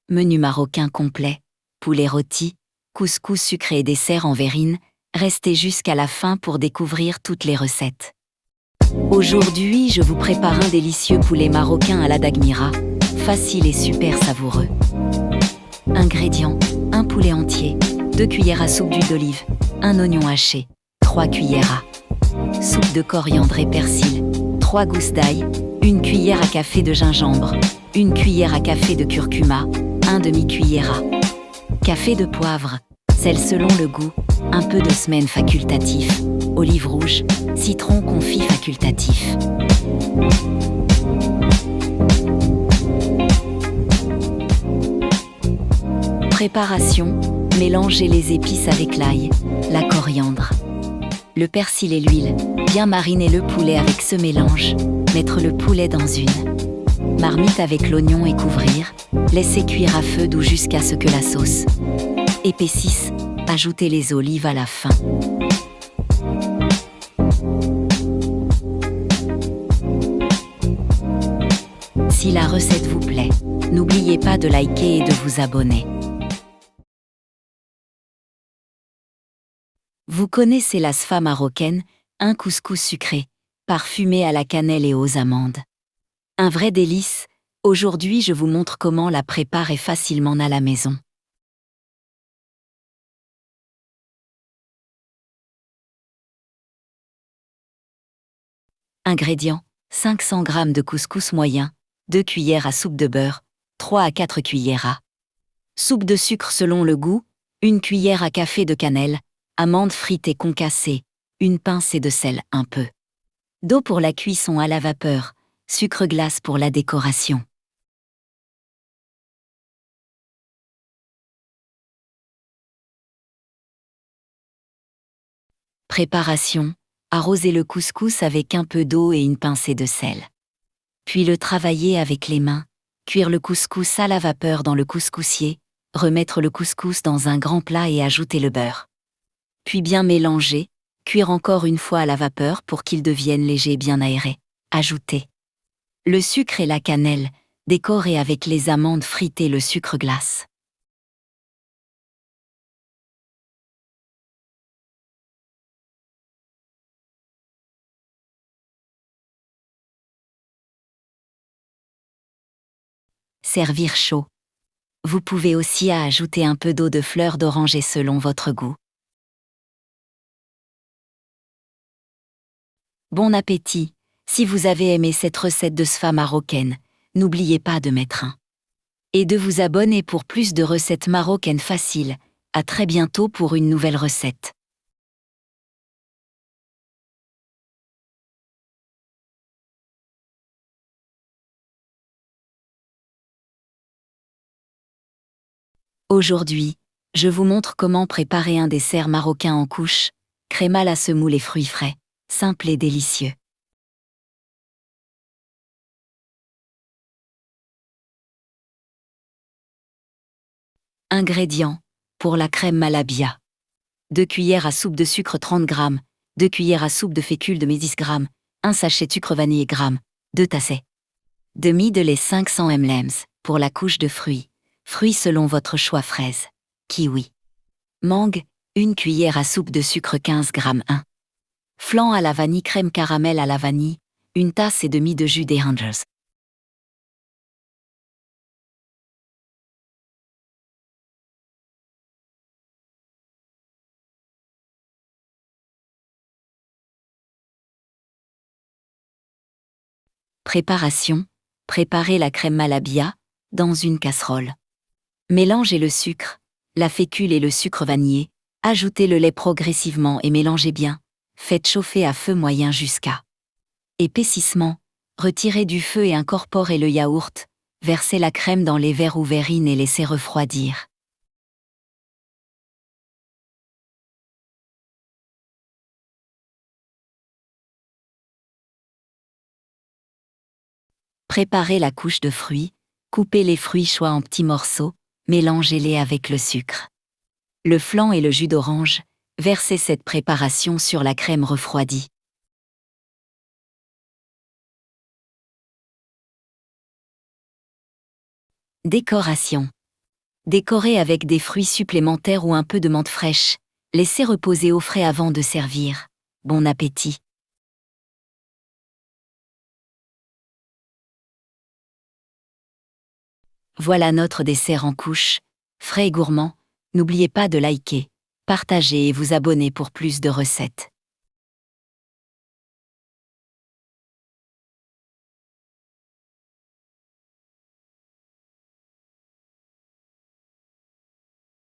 menu marocain complet, poulet rôti, couscous sucré et dessert en verrine, restez jusqu'à la fin pour découvrir toutes les recettes. Aujourd'hui, je vous prépare un délicieux poulet marocain à la dagmira, facile et super savoureux. Ingrédients: un poulet entier, 2 cuillères à soupe d'huile d'olive, un oignon haché, 3 cuillères à soupe de coriandre et persil, 3 gousses d'ail, 1 cuillère à café de gingembre, 1 cuillère à café de curcuma, 1 demi-cuillère à café de poivre, sel selon le goût, un peu de semaine facultatif, olive rouge, citron confit facultatif. Préparation: mélangez les épices avec l'ail, la coriandre, le persil et l'huile. Bien mariner le poulet avec ce mélange. Mettre le poulet dans une marmite avec l'oignon et couvrir. Laisser cuire à feu doux jusqu'à ce que la sauce épaississe. Ajoutez les olives à la fin. Si la recette vous plaît, n'oubliez pas de liker et de vous abonner. Vous connaissez la sfa marocaine, un couscous sucré, parfumé à la cannelle et aux amandes. Un vrai délice. Aujourd'hui je vous montre comment la préparer facilement à la maison. Ingrédients: 500 g de couscous moyen, 2 cuillères à soupe de beurre, 3 à 4 cuillères à soupe de sucre selon le goût, 1 cuillère à café de cannelle, amandes frites et concassées, 1 pincée de sel, un peu d'eau pour la cuisson à la vapeur, sucre glace pour la décoration. Préparation: arroser le couscous avec un peu d'eau et une pincée de sel. Puis le travailler avec les mains, cuire le couscous à la vapeur dans le couscoussier, remettre le couscous dans un grand plat et ajouter le beurre. Puis bien mélanger, cuire encore une fois à la vapeur pour qu'il devienne léger et bien aéré. Ajouter le sucre et la cannelle, décorer avec les amandes frites et le sucre glace. Servir chaud. Vous pouvez aussi ajouter un peu d'eau de fleur d'oranger selon votre goût. Bon appétit! Si vous avez aimé cette recette de sfa marocaine, n'oubliez pas de mettre un et de vous abonner pour plus de recettes marocaines faciles. À très bientôt pour une nouvelle recette. Aujourd'hui, je vous montre comment préparer un dessert marocain en couche, crème à la semoule et fruits frais, simple et délicieux. Ingrédients: pour la crème malabia, 2 cuillères à soupe de sucre 30 g, 2 cuillères à soupe de fécule de maïs g, 1 sachet de sucre vanillé g, 2 tassets demi de lait 500 ml, pour la couche de fruits, fruits selon votre choix: fraises, kiwi, mangue, 1 cuillère à soupe de sucre 15 g, 1 flan à la vanille, crème caramel à la vanille, 1 tasse et demie de jus d'oranges. Préparation: préparez la crème malabia dans une casserole. Mélangez le sucre, la fécule et le sucre vanillé, ajoutez le lait progressivement et mélangez bien. Faites chauffer à feu moyen jusqu'à épaississement. Retirez du feu et incorporez le yaourt. Versez la crème dans les verres ou verrines et laissez refroidir. Préparez la couche de fruits, coupez les fruits choix en petits morceaux, mélangez-les avec le sucre, le flan et le jus d'orange. Versez cette préparation sur la crème refroidie. Décoration: Décorez avec des fruits supplémentaires ou un peu de menthe fraîche. Laissez reposer au frais avant de servir. Bon appétit! Voilà notre dessert en couche. Frais et gourmand. N'oubliez pas de liker, partager et vous abonner pour plus de recettes.